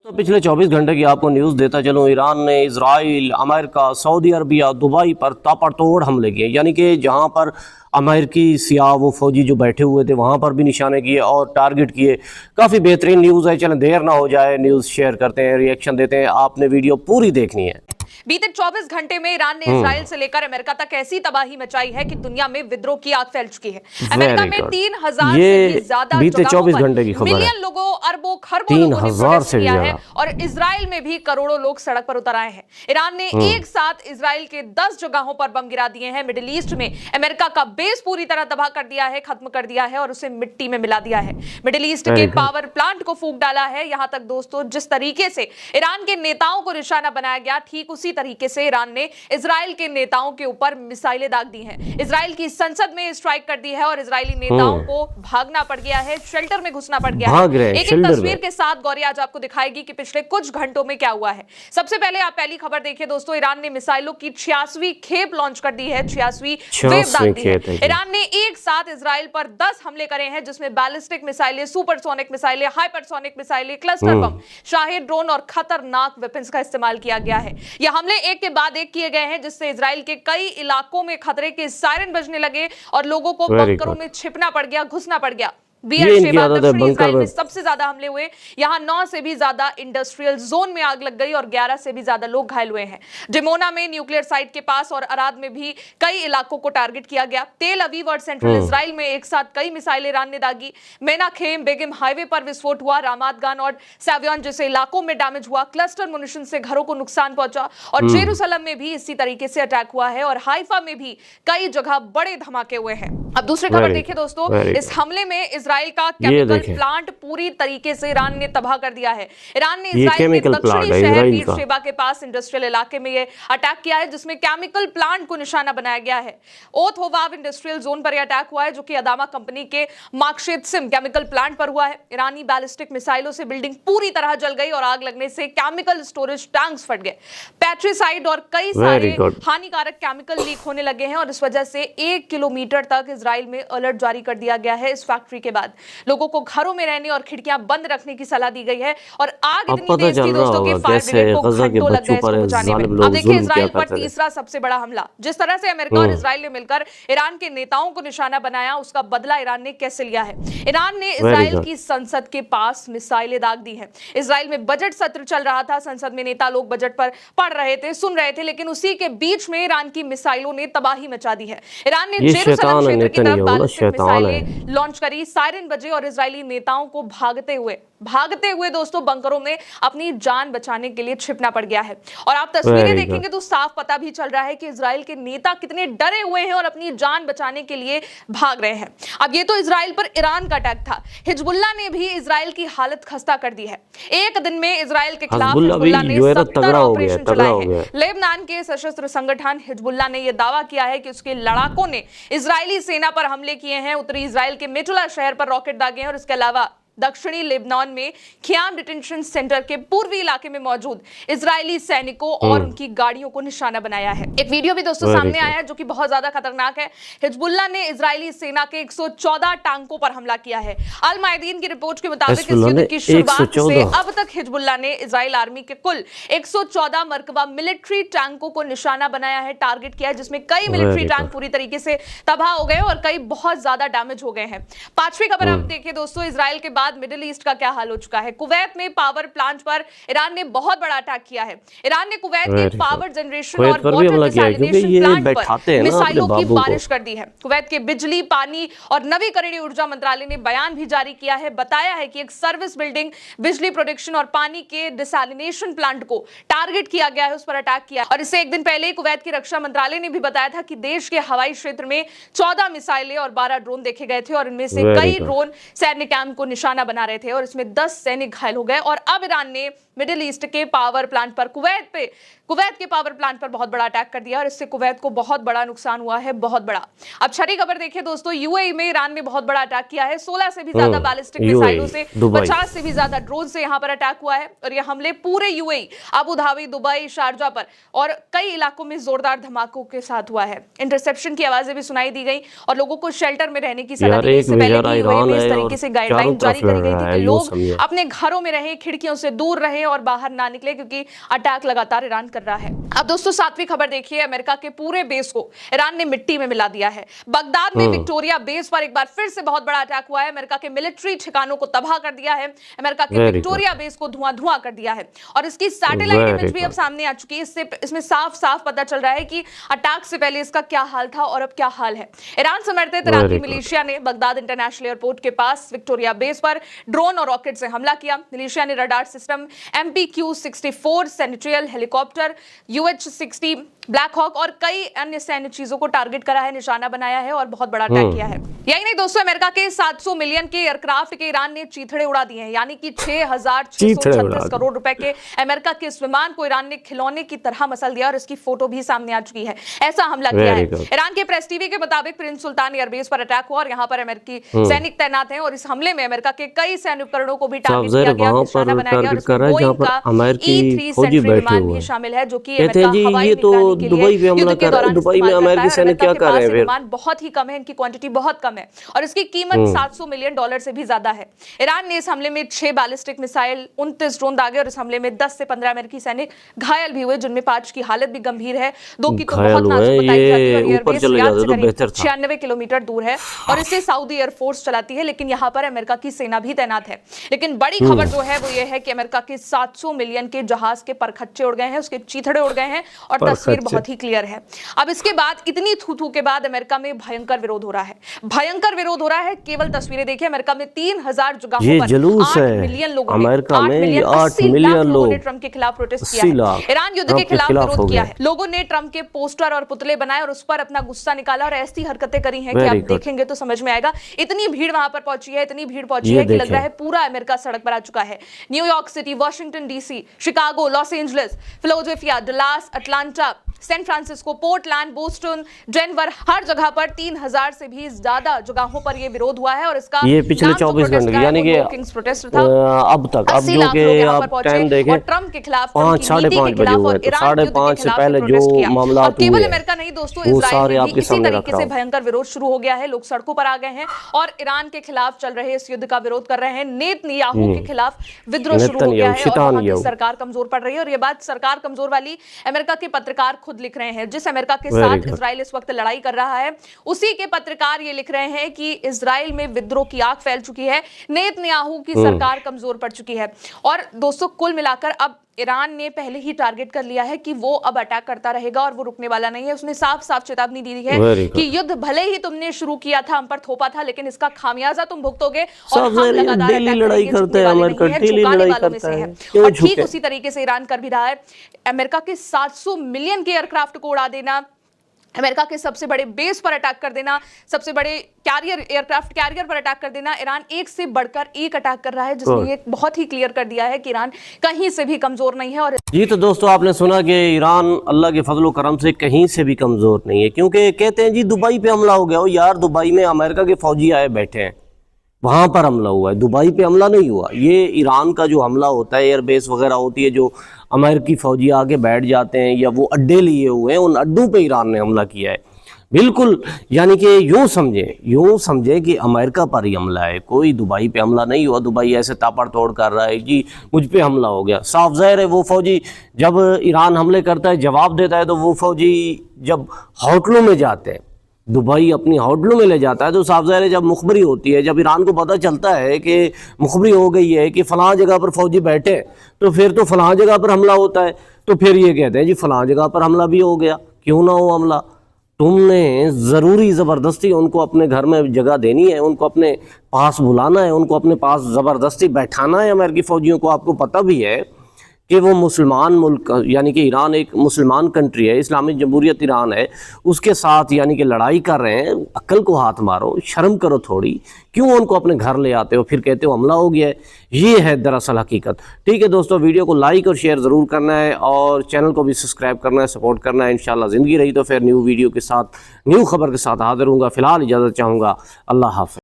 तो पिछले 24 घंटे की आपको न्यूज़ देता चलूँ। ईरान ने Israel, America, Saudi Arabia, Dubai पर ताबड़तोड़ हमले किए, यानी कि जहां पर अमेरिकी सियाह वो फौजी जो बैठे हुए थे वहां पर भी निशाने किए और टारगेट किए। काफ़ी बेहतरीन न्यूज़ है। चलें देर ना हो जाए, न्यूज़ शेयर करते हैं, रिएक्शन देते हैं। आपने वीडियो पूरी देखनी है। बीते 24 घंटे में ईरान ने इजराइल से लेकर अमेरिका तक ऐसी तबाही मचाई है कि दुनिया में विद्रोह की आग फैल चुकी है। अमेरिका में 3000 से भी ज्यादा बीते 24 घंटे की खबर है। मिलियन लोगों, अरबों, खरबों लोगों ने प्रोटेस्ट किया है और इजराइल में भी करोड़ों लोग सड़क पर उतर आए हैं। ईरान ने एक साथ इजराइल के 10 जगहों पर बम गिरा दिए हैं। मिडिल ईस्ट में अमेरिका का बेस पूरी तरह तबाह कर दिया है, खत्म कर दिया है और उसे मिट्टी में मिला दिया है। मिडिल ईस्ट के पावर प्लांट को फूंक डाला है। यहां तक दोस्तों, जिस तरीके से ईरान के नेताओं को निशाना बनाया गया, ठीक उसी तरीके से ईरान ने इजराइल के नेताओं के ऊपर मिसाइलें दाग दी हैं। इजराइल की संसद में स्ट्राइक कर दी है और इजरायली नेताओं को भागना पड़ गया है, शेल्टर में घुसना पड़ गया है। एक एक तस्वीर के साथ गौरी आज आपको दिखाएगी कि पिछले कुछ घंटों में क्या हुआ है। सबसे पहले आप पहली खबर देखिए दोस्तों, ईरान ने मिसाइलों की 86वीं खेप लॉन्च कर दी है, 86वीं वेव दाग दी है। ईरान ने एक साथ इजराइल पर 10 हमले करे हैं, जिसमें बैलिस्टिक मिसाइलें, सुपरसोनिक मिसाइलें, हाइपरसोनिक मिसाइलें, क्लस्टर बम, शाहिद ड्रोन और खतरनाक वेपन्स का इस्तेमाल किया गया है। यह हमले एक के बाद एक किए गए हैं, जिससे इजराइल के कई इलाकों में खतरे के सायरन बजने लगे और लोगों को बंकरों में छिपना पड़ गया, घुसना पड़ गया। इजराइल में सबसे ज्यादा हमले हुए। यहां 9 से भी ज्यादा इंडस्ट्रियल जोन में आग लग गई और 11 से भी ज्यादा लोग घायल हुए हैं। डिमोना में न्यूक्लियर साइट के पास और अराद में भी कई इलाकों को टारगेट किया गया। तेल अवीव और सेंट्रल इजराइल में एक साथ कई मिसाइल ईरान ने दागी। मेनाखेम बेगम हाईवे पर विस्फोट हुआ। रामात गान और सैवियन जैसे इलाकों में डैमेज हुआ। क्लस्टर मुनिशन से घरों को नुकसान पहुंचा और जेरूसलम में भी इसी तरीके से अटैक हुआ है और हाइफा में भी कई जगह बड़े धमाके हुए हैं। अब दूसरी खबर देखिए दोस्तों, इस हमले में इजराइल का केमिकल प्लांट पूरी तरीके से ईरान ने तबाह कर दिया है। ईरान ने इजराइल के दक्षिणी शहर बीरशेबा के पास इंडस्ट्रियल इलाके में ये अटैक किया है, जिसमें केमिकल प्लांट को निशाना बनाया गया है। ओथ होवाव इंडस्ट्रियल जोन पर यह अटैक हुआ है, जो कि अदामा कंपनी के मार्कशेत्सिम केमिकल प्लांट पर हुआ है। ईरानी बैलिस्टिक मिसाइलों से बिल्डिंग पूरी तरह जल गई और आग लगने से केमिकल स्टोरेज टैंक्स फट गए। पेट्रिसाइड और कई सारे हानिकारक केमिकल लीक होने लगे हैं और इस वजह से 1 किलोमीटर तक इजराइल में अलर्ट जारी कर दिया गया है। इस फैक्ट्री के बाद लोगों को घरों में रहने और खिड़कियां बंद रखने की सलाह दी गई है और आग इतनी तेज थी दोस्तों कि फायर ब्रिगेड को घंटों लग गए इसको बुझाने में। अब देखिए इजराइल पर तीसरा सबसे बड़ा हमला। जिस तरह से अमेरिका और इजराइल ने मिलकर ईरान के नेताओं को निशाना बनाया, उसका बदला ईरान ने कैसे लिया है। ईरान ने इजराइल की संसद के पास मिसाइलें दाग दी हैं। इजराइल में बजट सत्र चल रहा था। संसद में नेता लोग बजट पर पढ़ रहे थे, सुन रहे थे, लेकिन उसी के बीच में ईरान की मिसाइलों ने तबाही मचा दी है। ईरान ने जेरूसलम क्षेत्र की तरफ बैलिस्टिक मिसाइलें लॉन्च करी। सायरन बजे और इजरायली नेताओं को भागते हुए दोस्तों बंकरों में अपनी जान बचाने के लिए छिपना पड़ गया है। और आप तस्वीरें देखेंगे तो साफ पता भी चल रहा है कि इजराइल के नेता कितने डरे हुए हैं और अपनी जान बचाने के लिए भाग रहे हैं। अब ये तो इजराइल पर ईरान का अटैक था। हिजबुल्लाह ने भी इजराइल की हालत खस्ता कर दी है। एक दिन में इजराइल के खिलाफ हिजबुल्लाह ने 70 ऑपरेशन चलाए हैं। लेबनान के सशस्त्र संगठन हिजबुल्लाह ने यह दावा किया है कि उसके लड़ाकों ने इजरायली सेना पर हमले किए हैं। उत्तरी इजराइल के मेटुला शहर पर रॉकेट दागे हैं और इसके अलावा दक्षिणी लेबनान में खियाम डिटेंशन सेंटर के पूर्वी इलाके में मौजूद इजरायली सैनिकों और उनकी गाड़ियों को निशाना बनाया है। एक वीडियो भी दोस्तों सामने आया है जो कि बहुत ज्यादा खतरनाक है। हिजबुल्लाह ने इजरायली सेना के 114 टैंकों पर हमला किया है। अल मायदीन की रिपोर्ट के मुताबिक इस युद्ध की शुरुआत से अब तक हिजबुल्लाह ने इजराइल आर्मी के कुल 114 मरकबा मिलिट्री टैंकों को निशाना बनाया है, टारगेट किया है, जिसमें कई मिलिट्री टैंक पूरी तरीके से तबाह हो गए और कई बहुत ज्यादा डैमेज हो गए हैं। पांचवी खबर आप देखिए दोस्तों, इजराइल के बाद मिडिल ईस्ट का क्या हाल हो चुका है। कुवैत में पावर प्लांट पर ईरान ने बहुत बड़ा अटैक किया है। ईरान ने कुवैत के पावर जनरेशन और वाटर डिसैलिनेशन प्लांट पर मिसाइलों की बारिश कर दी है। कुवैत के बिजली, पानी और नवीकरणीय ऊर्जा मंत्रालय ने बयान भी जारी किया है। बताया है कि एक सर्विस बिल्डिंग, बिजली प्रोडक्शन और पानी के डिसैलिनेशन प्लांट को टारगेट किया गया है, उस पर अटैक किया। और इससे एक दिन पहले कुवैत की रक्षा मंत्रालय ने भी बताया था कि देश के हवाई क्षेत्र में 14 मिसाइलें और 12 ड्रोन देखे गए थे और इनमें से कई ड्रोन सैन्य कैंप को निशाना बना रहे थे और इसमें 10 सैनिक घायल हो गए। और अब ईरान ने मिडिल ईस्ट के पावर प्लांट पर, कुवैत के पावर प्लांट पर बहुत बड़ा अटैक कर दिया और इससे कुवैत को बहुत बड़ा नुकसान हुआ है, बहुत बड़ा। अब छठी खबर देखिए दोस्तों, यूएई में ईरान ने बहुत बड़ा अटैक किया है। 16 से भी ज्यादा बैलिस्टिक मिसाइलों से, 50 से भी ज्यादा ड्रोन से यहां पर अटैक हुआ है और यह हमले पूरे UAE, Abu Dhabi, Dubai, Sharjah पर और कई इलाकों में जोरदार धमाकों के साथ हुआ है। इंटरसेप्शन की आवाजें भी सुनाई दी गई और लोगों को शेल्टर में रहने की सलाह दी गई। इससे पहले भी यूएई में इस तरीके से गाइडलाइन जारी करी गई थी है, कि यूं लोग समझिए। अपने घरों में रहें, खिड़कियों से दूर रहें और बाहर ना निकले, क्योंकि अटैक लगातार ईरान कर रहा है। अब दोस्तों 7वीं खबर देखिए, अमेरिका के पूरे बेस को ईरान ने मिट्टी में मिला दिया है। बगदाद में विक्टोरिया बेस पर एक बार फिर से बहुत बड़ा अटैक हुआ है। अमेरिका के मिलिट्री ठिकानों को तबाह कर दिया है, अमेरिका के Very विक्टोरिया बेस को धुआं कर दिया है और इसकी सैटेलाइट Very इमेज भी अब good. सामने आ चुकी है। इसमें साफ साफ पता चल रहा है कि अटैक से पहले इसका क्या हाल था और अब क्या हाल है। ईरान समर्थित इराकी Very good. मिलिशिया ने बगदाद इंटरनेशनल एयरपोर्ट के पास विक्टोरिया बेस पर ड्रोन और रॉकेट से हमला किया। मिलिशिया ने radar system, MPQ-64 Sentinel helicopter, UH-60 Black Hawk और कई अन्य सैन्य चीजों को टारगेट करा है, निशाना बनाया है और बहुत बड़ा अटैक किया है। यही नहीं दोस्तों, अमेरिका के 700 मिलियन के एयरक्राफ्ट के ईरान ने चीथड़े उड़ा दिए हैं, यानी कि 6,636 करोड़ रुपए के अमेरिका के इस विमान को ईरान ने खिलौने की तरह मसल दिया और इसकी फोटो भी सामने आ चुकी है। ऐसा हमला किया है। ईरान के प्रेस टीवी के मुताबिक प्रिंस सुल्तान एयरबेस पर अटैक हुआ और यहाँ पर अमेरिकी सैनिक तैनात हैं और इस हमले में अमेरिका के कई सैन्य उपकरणों को भी टारगेट किया गया, निशाना बनाया गया और इसमें बोइंग का E-3 सेंट्री विमान भी शामिल है, जो कि अमेरिका हवाई निगरानी के लिए युद्ध के दौरान दुबई में अमेरिकी सैनिक क्या कर रहे हैं? विमान बहुत ही कम है, इनकी क्वांटिटी बहुत कम है और इसकी कीमत $700 मिलियन से भी ज्यादा है। ईरान ने इस हमले में 6 बैलिस्टिक मिसाइल, 29 ड्रोन दागे और इस हमले में 10 से 15 अमेरिकी सैनिक घायल भी हुए, जिनमें 5 की हालत भी गंभीर है, 2 की तो बहुत नाजुक बताई जाती है और एयरबेस रियाद से करीब 96 किलोमीटर दूर है और इसे सऊदी एयरफोर्स चलाती है, लेकिन यहाँ पर अमेरिका की सेना भी तैनात है। लेकिन बड़ी खबर जो है वो ये है कि अमेरिका के 700 मिलियन के जहाज के परखच्चे उड़ गए हैं, उसके चीथड़े उड़ गए हैं और तस्वीर बहुत ही क्लियर है। अब इसके बाद इतनी थू के बाद अमेरिका में भयंकर विरोध हो रहा है, भयंकर विरोध हो रहा है। केवल तस्वीरें देखिए, अमेरिका में 3000 जगहों पर 8 मिलियन लोगों ने, 8 मिलियन लोगों ने ट्रंप के खिलाफ प्रोटेस्ट किया है। ईरान युद्ध के खिलाफ विरोध किया है। लोगों ने ट्रंप के पोस्टर और पुतले बनाए और उस पर अपना गुस्सा निकाला और ऐसी हरकतें करी हैं कि आप देखेंगे तो समझ में आएगा। इतनी भीड़ वहां पर पहुंची है, इतनी भीड़ पहुंची है कि लग रहा है पूरा अमेरिका सड़क पर आ चुका है। New York City, Washington DC, Chicago, Los Angeles, Philadelphia, Dallas, Atlanta, San Francisco, Portland, Boston, Denver, हर जगह पर 3000 से भी ज्यादा जगहों पर ये विरोध हुआ है और इसका ये पिछले 24 घंटे यानी कि अब तक, अब जो कि आप टाइम देखें, ट्रंप के खिलाफ, 5-5:30 बजे हुए, तो 5:30 से पहले जो मामला हुए, केवल अमेरिका नहीं दोस्तों, इजराइल में भी इसी तरीके से भयंकर विरोध शुरू हो गया है। लोग सड़कों पर आ गए हैं और ईरान के खिलाफ चल रहे इस युद्ध का विरोध कर रहे हैं। नेतन्याहू के खिलाफ विद्रोह शुरू हो गया है और वहां की सरकार कमजोर पड़ रही है और ये बात सरकार कमजोर वाली अमेरिका के पत्रकार खुद लिख रहे हैं। जिस अमेरिका के साथ इजराइल इस वक्त लड़ाई कर रहा है, उसी के पत्रकार ये लिख रहे हैं कि इजराइल में विद्रोह की आग फैल चुकी है, नेतन्याहू की सरकार कमजोर पड़ चुकी है। और दोस्तों कुल मिलाकर अब ईरान ने पहले ही टारगेट कर लिया है कि वो अब अटैक करता रहेगा और वो रुकने वाला नहीं है। उसने साफ साफ चेतावनी दी है कि युद्ध भले ही तुमने शुरू किया था, हम पर थोपा था, लेकिन इसका खामियाजा तुम भुगतोगे और हम लगातार लड़ाई करते हैं, अमेरिका डेली लड़ाई करता है और ठीक उसी तरीके से ईरान कर भी रहा है। अमेरिका के 700 मिलियन के एयरक्राफ्ट को उड़ा देना, अमेरिका के सबसे बड़े बेस पर अटैक कर देना, सबसे बड़े एयरक्राफ्ट कैरियर पर अटैक कर देना, ईरान एक से बढ़कर एक अटैक कर रहा है, जिसने ये बहुत ही क्लियर कर दिया है कि ईरान कहीं से भी कमजोर नहीं है। और जी तो दोस्तों, आपने सुना कि ईरान अल्लाह के फजल करम से कहीं से भी कमजोर नहीं है, क्योंकि कहते हैं जी दुबई पे हमला हो गया। यार दुबई में अमेरिका के फौजी आए बैठे हैं, वहां पर हमला हुआ है, दुबई पे हमला नहीं हुआ। ये ईरान का जो हमला होता है, एयरबेस वगैरह होती है, जो अमेरिकी फौजी आके बैठ जाते हैं या वो अड्डे लिए हुए हैं, उन अड्डों पे ईरान ने हमला किया है। बिल्कुल, यानी कि यूँ समझे कि अमेरिका पर ही हमला है, कोई दुबई पे हमला नहीं हुआ। दुबई ऐसे तापड़ तोड़ कर रहा है जी मुझ पे हमला हो गया। साफ ज़ाहिर है वो फौजी जब ईरान हमले करता है, जवाब देता है, तो वो फौजी जब होटलों में जाते हैं, दुबई अपनी होटलों में ले जाता है, तो साफ ज़ाहिर है जब मुखबरी होती है, जब ईरान को पता चलता है कि मुखबरी हो गई है कि फ़लाँ जगह पर फौजी बैठे, तो फिर तो फ़लाँ जगह पर हमला होता है। तो फिर ये कहते हैं जी फ़लाँ जगह पर हमला भी हो गया, क्यों ना हो हमला। तुमने ज़रूरी ज़बरदस्ती उनको अपने घर में जगह देनी है, उनको अपने पास बुलाना है, उनको अपने पास ज़बरदस्ती बैठाना है अमेरिकी फ़ौजियों को। आपको पता भी है कि वो मुसलमान मुल्क, यानी कि ईरान एक मुसलमान कंट्री है, इस्लामी जमहूरियत ईरान है, उसके साथ यानी कि लड़ाई कर रहे हैं। अक्ल को हाथ मारो, शर्म करो थोड़ी, क्यों उनको अपने घर ले आते हो, फिर कहते हो हमला हो गया है। ये है दरअसल हकीकत। ठीक है दोस्तों, वीडियो को लाइक और शेयर ज़रूर करना है और चैनल को भी सब्सक्राइब करना है, सपोर्ट करना है। इंशाल्लाह ज़िंदगी रही तो फिर न्यू वीडियो के साथ, न्यू खबर के साथ हाजिर हूँगा। फ़िलहाल इजाज़त चाहूँगा। अल्लाह हाफ़िज़।